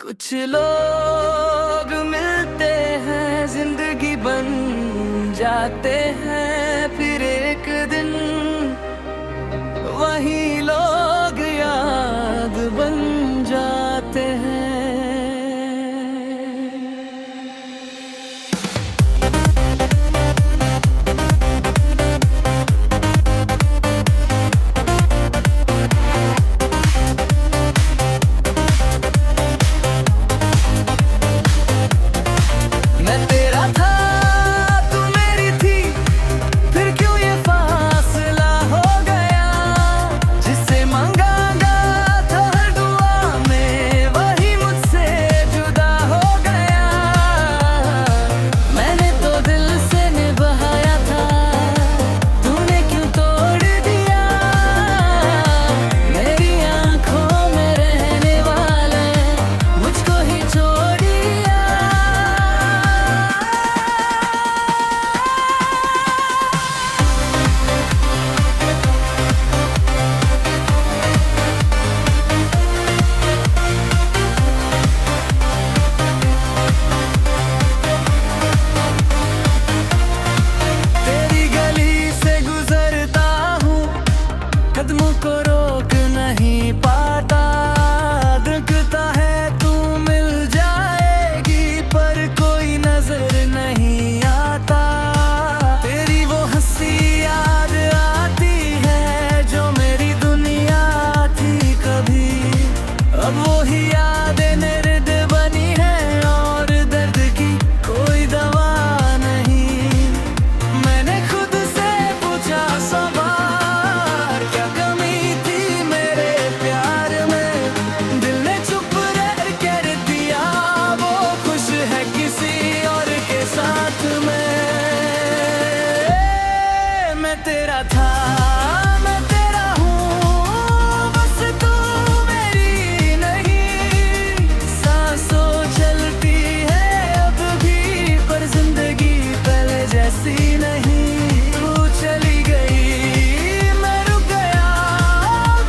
कुछ लोग मिलते हैं, जिंदगी बन जाते हैं, फिर एक दिन वही लोग याद बन जाते हैं। कदमों को रोक नहीं पाता, दिखता है तू मिल जाएगी, पर कोई नजर नहीं आता। तेरी वो हंसी याद आती है जो मेरी दुनिया थी कभी, अब वो ही यादें निर्द बनी है और दर्द की कोई दवा नहीं। मैंने खुद से पूछा सवाल, तेरा था मैं तेरा हूँ, बस तू मेरी नहीं। सांसों चलती है अब भी, पर जिंदगी पहले जैसी नहीं। तू चली गई मैं रुक गया,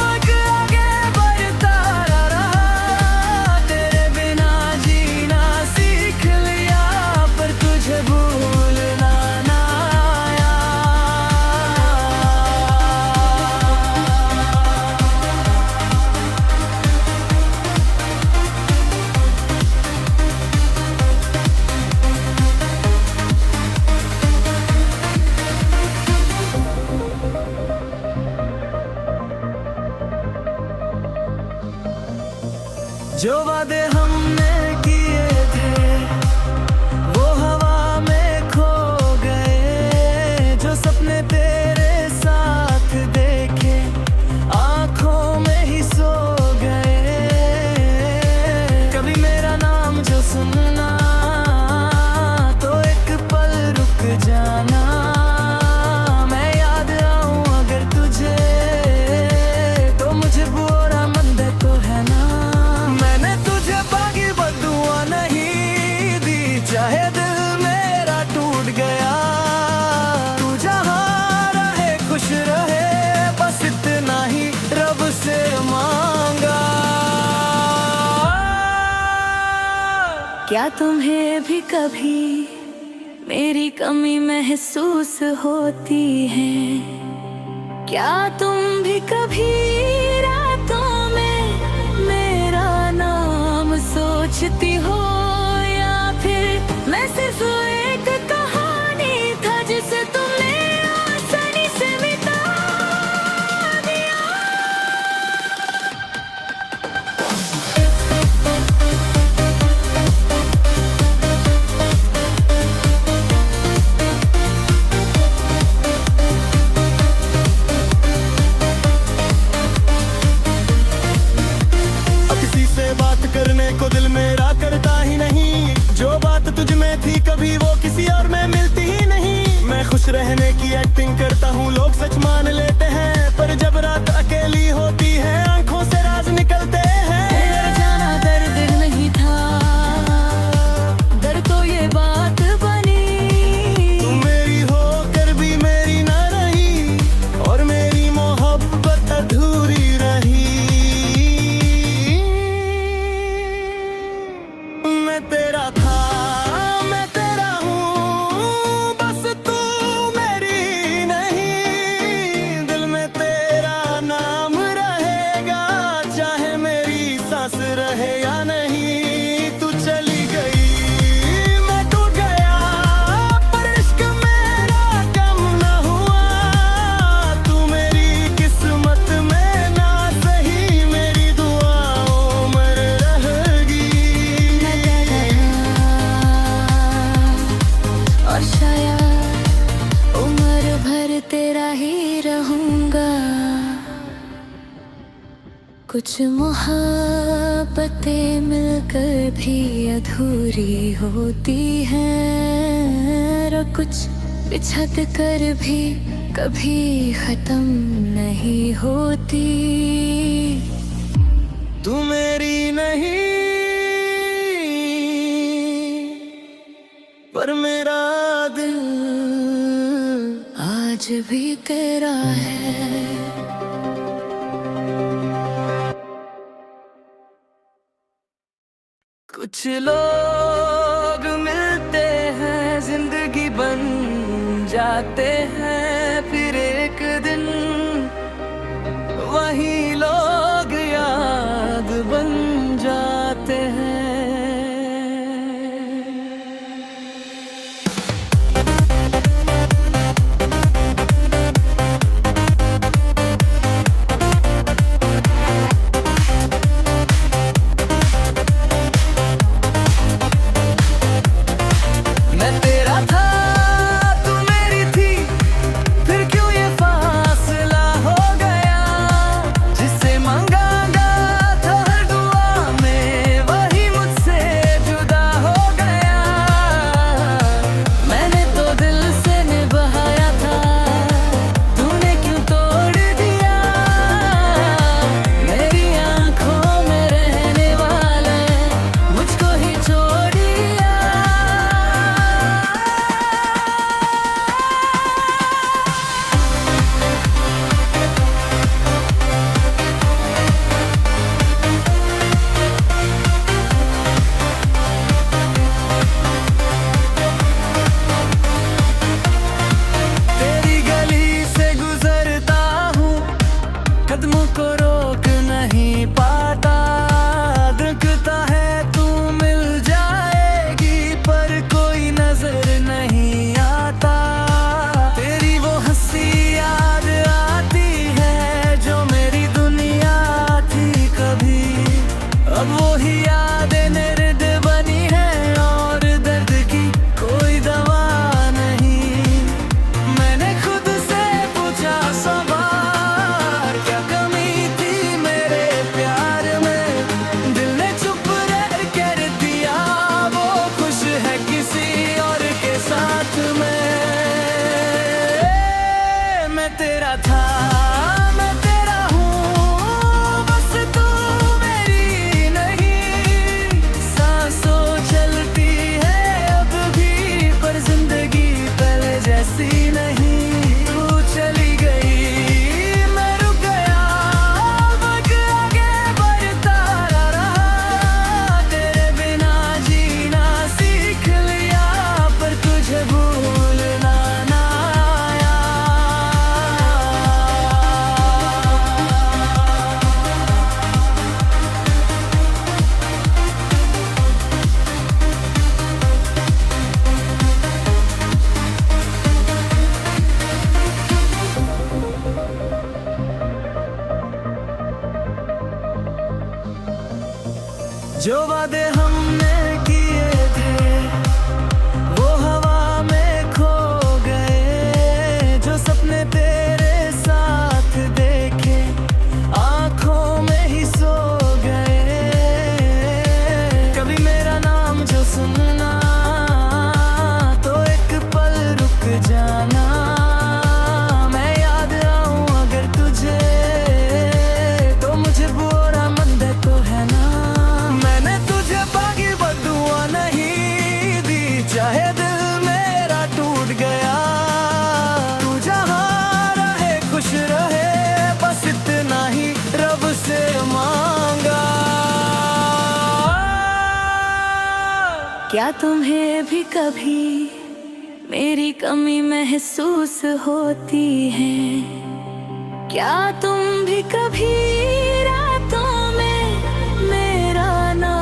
वक्त आगे बढ़ता रहा। तेरे बिना जीना सीख लिया, पर तुझे भूलना ना। जो वादे हमने किए थे वो हवा में खो गए, जो सपने तेरे साथ देखे आंखों में ही सो गए। कभी मेरा नाम जो सुनना तो एक पल रुक जाना, मैं याद आऊं अगर तुझे तो मुझे बुरा मंद तो है ना। मैंने तुझे बाकी बदुआ नहीं दी, चाहे दिल मेरा टूट गया। तू जहाँ रहे खुश रहे, बस इतना ही रब से मांगा। क्या तुम्हें भी कभी मेरी कमी महसूस होती है? क्या तुम भी कभी रातों में मेरा नाम सोचती हो, या फिर मैं सिर्फ एक कहानी था जिसे तुमने आसानी से मिटा दिया? बात करने को दिल मेरा करता ही नहीं, जो बात तुझ में थी कभी वो किसी और में मिलती ही नहीं। मैं खुश रहने की एक्टिंग करता हूँ, लोग सच मान लेते हैं, पर जब रात अकेली होती है आंखों से राज निकलते हैं। जाना दर्द नहीं था, दर्द तो ये बात बनी। तुम मेरी होकर भी मेरी ना रही, और मेरी मोहब्बत अधूरी रही। या नहीं, तू चली गई मैं टूट गया, पर इश्क मेरा कम न हुआ। तू मेरी किस्मत में ना सही, मेरी दुआओं में रहेगी। और शायद उम्र भर तेरा ही रहूंगा। कुछ मोहब्बतें मिलकर भी अधूरी होती हैं, और कुछ बिछड़ कर भी कभी खत्म नहीं होती। तू मेरी नहीं पर मेरा दिल आज भी तेरा है। कुछ लोग मिलते हैं, जिंदगी बन जाते हैं, फिर एक दिन वही लोग याद बन जाते हैं। मैं तेरा था, तू मेरी थी, फिर क्यों ये फासला हो गया? जिसे मांगा था हर दुआ में, वही मुझसे जुदा हो गया। मैंने तो दिल से निभाया था, तूने क्यों तोड़ दिया? मेरी आंखों में रहने वाले मुझको ही छोड़ दिया। तेरी गली से गुजरता हूँ, कदमों को रोक नहीं पाता। दिखता है तू मिल जाएगी, पर कोई नजर नहीं आता। तेरी वो हंसी याद आती है, जो मेरी दुनिया थी कभी। अब वो ही यादें निर्द बनी है, और दर्द की कोई दवा नहीं। मैंने खुद से पूछा सवाल, क्या कमी थी मेरे प्यार में? दिल ने चुप रह कर दिया, वो खुश है किसी और के साथ में। मैं तेरा था, मैं तेरा हूँ, बस तू मेरी नहीं। सांसों चलती है अब भी, पर जिंदगी पहले जैसी नहीं। तू चली गई मैं रुक गया, वक्त आगे बढ़ता रहा। तेरे बिना जीना सीख लिया, पर तुझे भूलना ना आया। जो वादे हमने किए थे, वो हवा में खो गए। जो सपने तेरे साथ देखे, आंखों में ही सो गए। कभी मेरा नाम जो सुनना, तो एक पल रुक जाना। मैं याद आऊं अगर तुझे, तो मुझे बुरा मंद तो है ना। मैंने तुझे बाकी बदुआ नहीं दी, चाहे दिल मेरा टूट गया। तू जहाँ रहे खुश रहे, बस इतना ही रब से मांगा। क्या तुम्हें भी कभी मेरी कमी महसूस होती है? क्या तुम भी कभी रातों में मेरा ना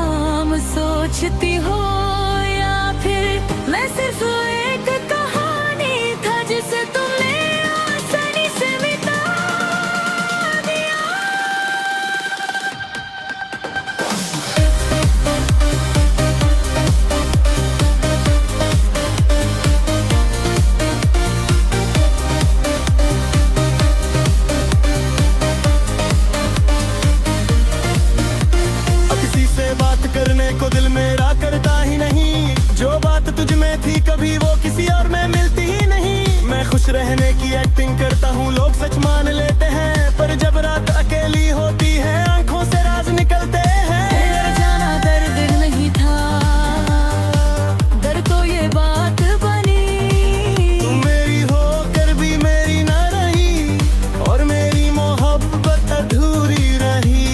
खुश रहने की एक्टिंग करता हूँ, लोग सच मान लेते हैं, पर जब रात अकेली होती है आंखों से राज निकलते हैं। तेरा जाना दर्द नहीं था, दर्द तो ये बात बनी। तू मेरी होकर भी मेरी ना रही, और मेरी मोहब्बत अधूरी रही।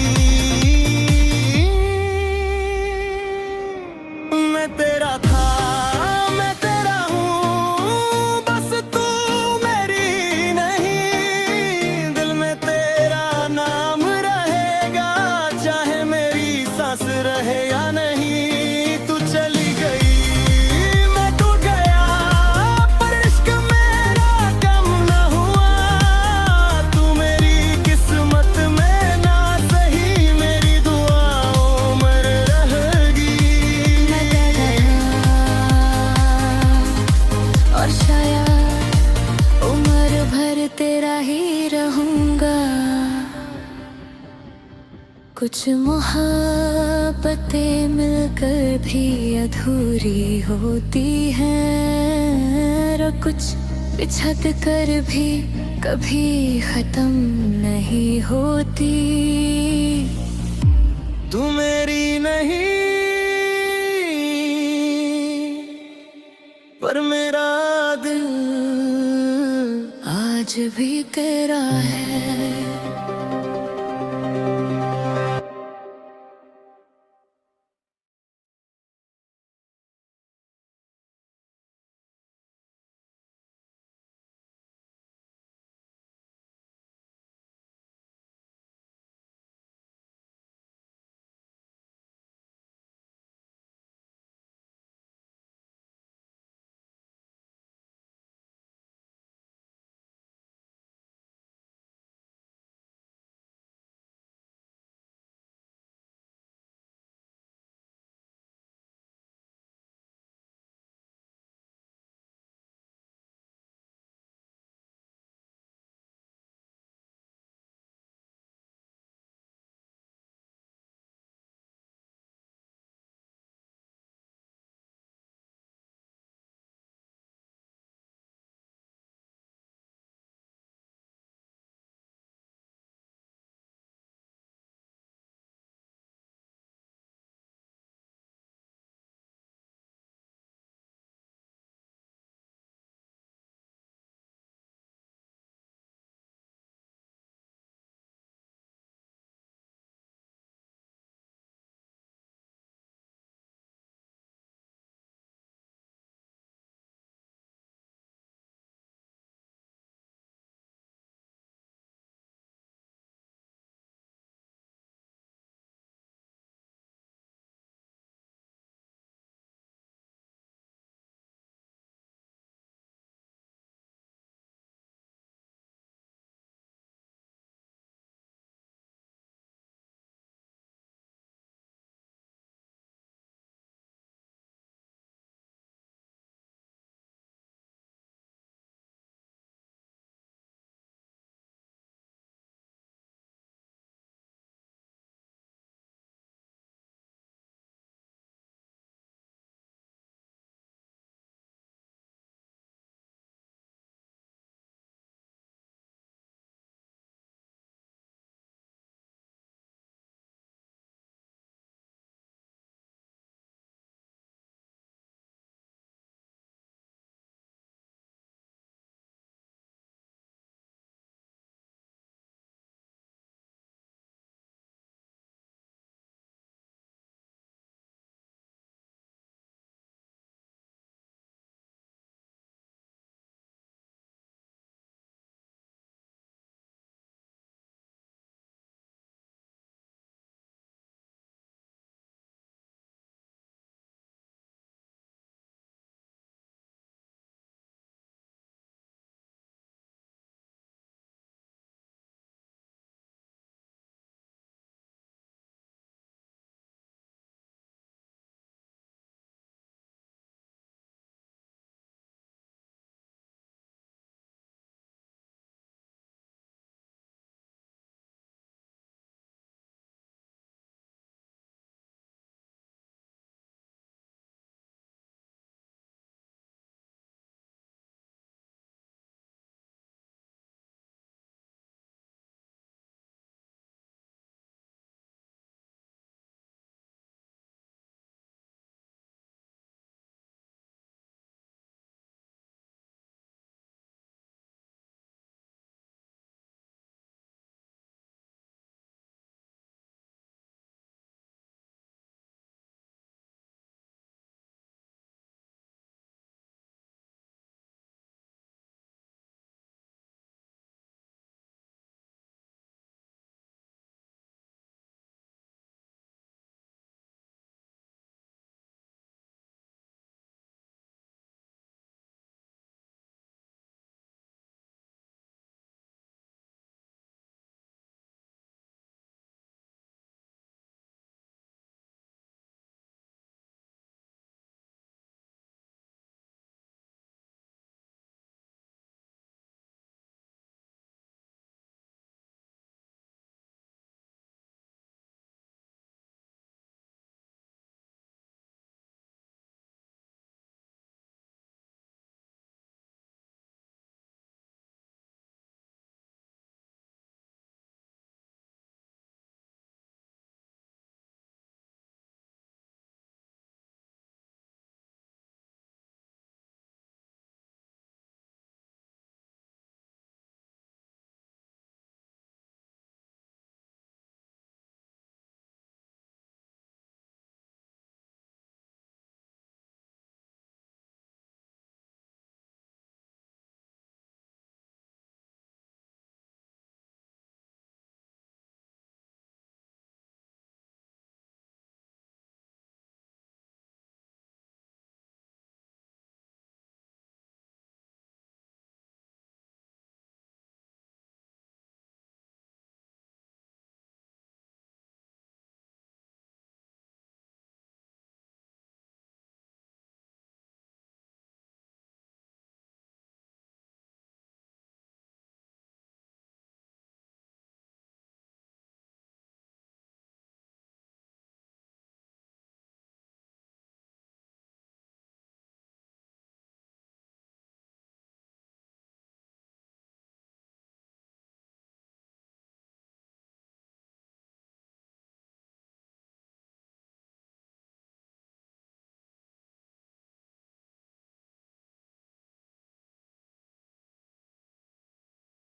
मैं तेरा था, मैं तेरा हूँ, बस तू मेरी नहीं। दिल में तेरा नाम रहेगा, चाहे मेरी सांस रहे या नहीं। तू चली गई, मैं टूट गया, पर इश्क मेरा कम न हुआ। तू मेरी किस्मत में ना सही, मेरी दुआओं में रहेगी। मैं तेरा था, और शायद उम्र भर तेरा ही रहूंगा। कुछ मोहब्बतें मिलकर भी अधूरी होती हैं, और कुछ बिछड़ कर भी कभी खत्म नहीं होती। तू मेरी नहीं, पर मेरा दिल आज भी तेरा है।